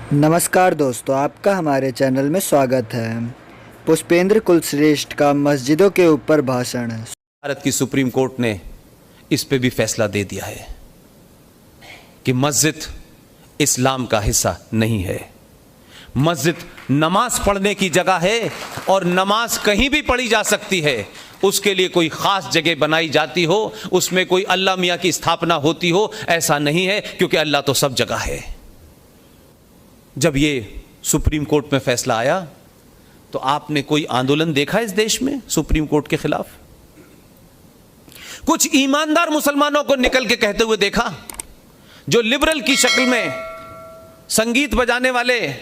नमस्कार दोस्तों, आपका हमारे चैनल में स्वागत है। पुष्पेंद्र कुलश्रेष्ठ का मस्जिदों के ऊपर भाषण। भारत की सुप्रीम कोर्ट ने इस पे भी फैसला दे दिया है कि मस्जिद इस्लाम का हिस्सा नहीं है। मस्जिद नमाज पढ़ने की जगह है और नमाज कहीं भी पढ़ी जा सकती है। उसके लिए कोई खास जगह बनाई जाती हो, उसमें कोई अल्लाह मियाँ की स्थापना होती हो, ऐसा नहीं है, क्योंकि अल्लाह तो सब जगह है। जब ये सुप्रीम कोर्ट में फैसला आया तो आपने कोई आंदोलन देखा इस देश में सुप्रीम कोर्ट के खिलाफ? कुछ ईमानदार मुसलमानों को निकल के कहते हुए देखा? जो लिबरल की शक्ल में संगीत बजाने वाले,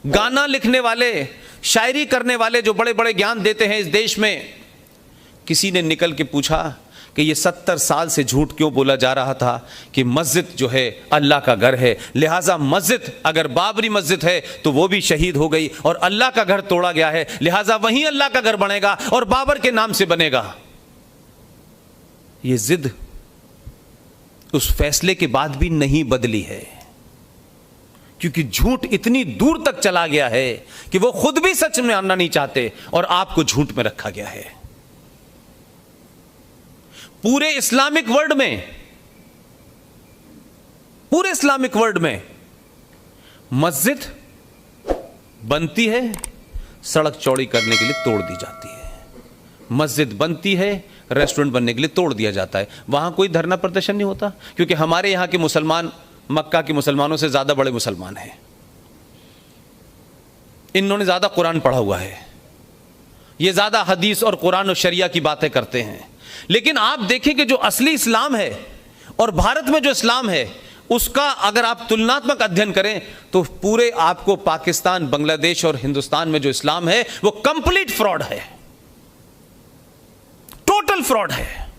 गाना लिखने वाले, शायरी करने वाले, जो बड़े बड़े ज्ञान देते हैं इस देश में, किसी ने निकल के पूछा कि ये 70 साल से झूठ क्यों बोला जा रहा था कि मस्जिद जो है अल्लाह का घर है, लिहाजा मस्जिद अगर बाबरी मस्जिद है तो वो भी शहीद हो गई और अल्लाह का घर तोड़ा गया है, लिहाजा वहीं अल्लाह का घर बनेगा और बाबर के नाम से बनेगा। ये जिद उस फैसले के बाद भी नहीं बदली है, क्योंकि झूठ इतनी दूर तक चला गया है कि वो खुद भी सच में आना नहीं चाहते और आपको झूठ में रखा गया है। पूरे इस्लामिक वर्ल्ड में मस्जिद बनती है, सड़क चौड़ी करने के लिए तोड़ दी जाती है। मस्जिद बनती है, रेस्टोरेंट बनने के लिए तोड़ दिया जाता है। वहां कोई धरना प्रदर्शन नहीं होता, क्योंकि हमारे यहां के मुसलमान मक्का के मुसलमानों से ज्यादा बड़े मुसलमान हैं। इन्होंने ज्यादा कुरान पढ़ा हुआ है, ये ज्यादा हदीस और कुरान और शरिया की बातें करते हैं। लेकिन आप देखें कि जो असली इस्लाम है और भारत में जो इस्लाम है, उसका अगर आप तुलनात्मक अध्ययन करें तो पूरे आपको पाकिस्तान, बांग्लादेश और हिंदुस्तान में जो इस्लाम है वो कंप्लीट फ्रॉड है, टोटल फ्रॉड है।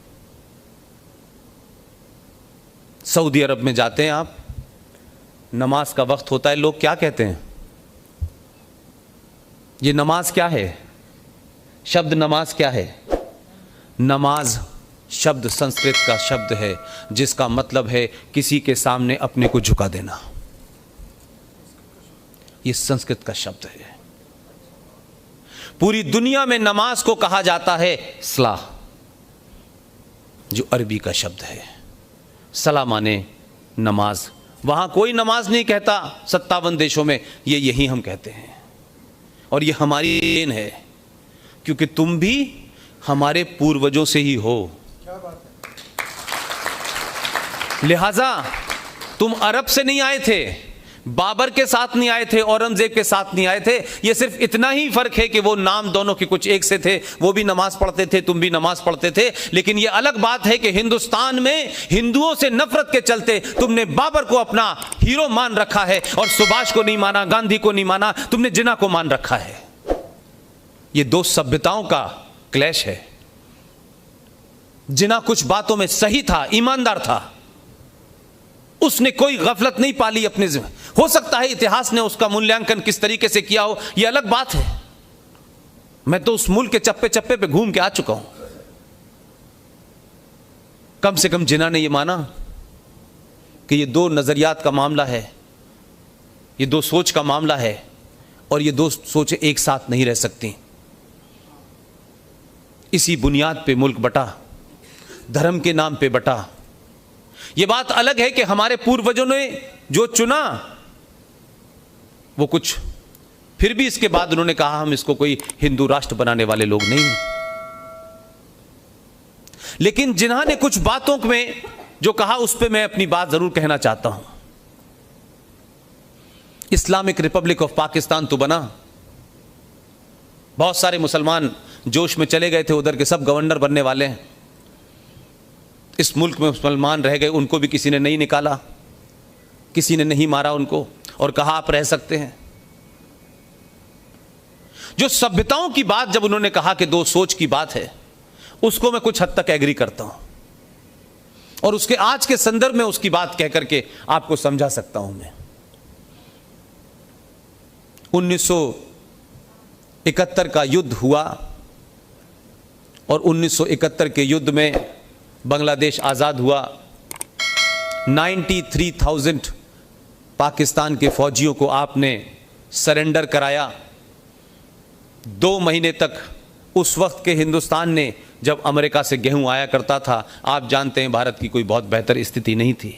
सऊदी अरब में जाते हैं आप, नमाज का वक्त होता है, लोग क्या कहते हैं? ये नमाज क्या है? शब्द नमाज क्या है? नमाज शब्द संस्कृत का शब्द है जिसका मतलब है किसी के सामने अपने को झुका देना। यह संस्कृत का शब्द है। पूरी दुनिया में नमाज को कहा जाता है सलाह, जो अरबी का शब्द है। सलाह माने नमाज। वहां कोई नमाज नहीं कहता 57 देशों में, ये यही हम कहते हैं। और ये हमारी देन है, क्योंकि तुम भी हमारे पूर्वजों से ही हो। क्या बात है? लिहाजा तुम अरब से नहीं आए थे, बाबर के साथ नहीं आए थे, औरंगजेब के साथ नहीं आए थे। ये सिर्फ इतना ही फर्क है कि वो नाम दोनों के कुछ एक से थे, वो भी नमाज पढ़ते थे, तुम भी नमाज पढ़ते थे। लेकिन ये अलग बात है कि हिंदुस्तान में हिंदुओं से नफरत के चलते तुमने बाबर को अपना हीरो मान रखा है और सुभाष को नहीं माना, गांधी को नहीं माना, तुमने जिन्ना को मान रखा है। ये दो सभ्यताओं का क्लैश है। जिन्ना कुछ बातों में सही था, ईमानदार था, उसने कोई गफलत नहीं पाली अपने जिम्मे। हो सकता है इतिहास ने उसका मूल्यांकन किस तरीके से किया हो, यह अलग बात है। मैं तो उस मुल्क के चप्पे चप्पे पे घूम के आ चुका हूं। कम से कम जिन्ना ने यह माना कि यह दो नजरियात का मामला है, यह दो सोच का मामला है और ये दो सोचें एक साथ नहीं रह सकती। इसी बुनियाद पे मुल्क बटा, धर्म के नाम पे बटा। यह बात अलग है कि हमारे पूर्वजों ने जो चुना वो कुछ, फिर भी इसके बाद उन्होंने कहा हम इसको कोई हिंदू राष्ट्र बनाने वाले लोग नहीं। लेकिन जिन्होंने कुछ बातों में जो कहा उस पे मैं अपनी बात जरूर कहना चाहता हूं। इस्लामिक रिपब्लिक ऑफ पाकिस्तान तो बना, बहुत सारे मुसलमान जोश में चले गए थे, उधर के सब गवर्नर बनने वाले हैं। इस मुल्क में मुसलमान रह गए, उनको भी किसी ने नहीं निकाला, किसी ने नहीं मारा उनको और कहा आप रह सकते हैं। जो सभ्यताओं की बात जब उन्होंने कहा कि दो सोच की बात है, उसको मैं कुछ हद तक एग्री करता हूं और उसके आज के संदर्भ में उसकी बात कह करके आपको समझा सकता हूं। मैं 1971 का युद्ध हुआ और 1971 के युद्ध में बांग्लादेश आज़ाद हुआ। 93,000 पाकिस्तान के फौजियों को आपने सरेंडर कराया। 2 महीने तक उस वक्त के हिंदुस्तान ने, जब अमेरिका से गेहूं आया करता था, आप जानते हैं भारत की कोई बहुत बेहतर स्थिति नहीं थी,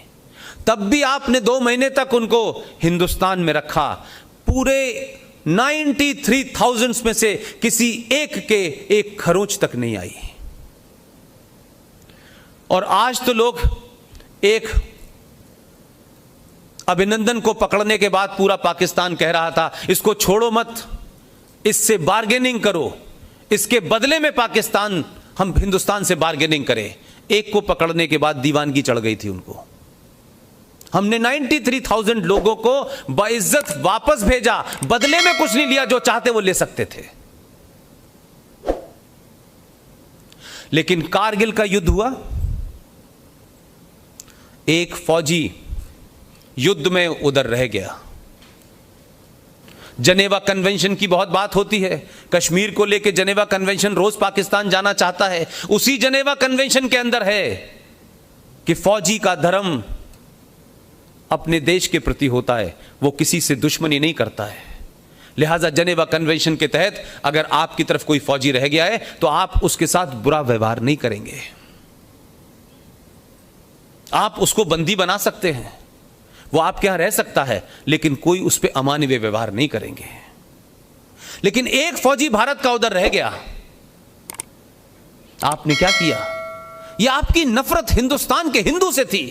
तब भी आपने 2 महीने तक उनको हिंदुस्तान में रखा। पूरे 93,000 में से किसी एक के एक खरोंच तक नहीं आई। और आज तो लोग एक अभिनंदन को पकड़ने के बाद पूरा पाकिस्तान कह रहा था इसको छोड़ो मत, इससे बार्गेनिंग करो, इसके बदले में पाकिस्तान, हम हिंदुस्तान से बार्गेनिंग करें। एक को पकड़ने के बाद दीवानगी चढ़ गई थी उनको। हमने 93,000 लोगों को बाइज्जत वापस भेजा, बदले में कुछ नहीं लिया, जो चाहते वो ले सकते थे। लेकिन कारगिल का युद्ध हुआ, एक फौजी युद्ध में उधर रह गया। जनेवा कन्वेंशन की बहुत बात होती है, कश्मीर को लेकर जनेवा कन्वेंशन रोज पाकिस्तान जाना चाहता है। उसी जनेवा कन्वेंशन के अंदर है कि फौजी का धर्म अपने देश के प्रति होता है, वो किसी से दुश्मनी नहीं करता है। लिहाजा जनेवा कन्वेंशन के तहत अगर आपकी तरफ कोई फौजी रह गया है तो आप उसके साथ बुरा व्यवहार नहीं करेंगे, आप उसको बंदी बना सकते हैं, वो आपके यहां रह सकता है, लेकिन कोई उस पर अमानवीय व्यवहार नहीं करेंगे। लेकिन एक फौजी भारत का उधर रह गया, आपने क्या किया? यह आपकी नफरत हिंदुस्तान के हिंदू से थी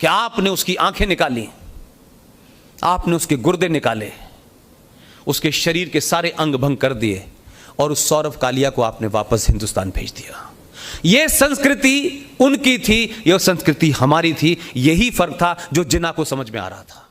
कि आपने उसकी आंखें निकाली, आपने उसके गुर्दे निकाले, उसके शरीर के सारे अंग भंग कर दिए और उस सौरभ कालिया को आपने वापस हिंदुस्तान भेज दिया। यह संस्कृति उनकी थी, यह संस्कृति हमारी थी। यही फर्क था जो जिन्ना को समझ में आ रहा था।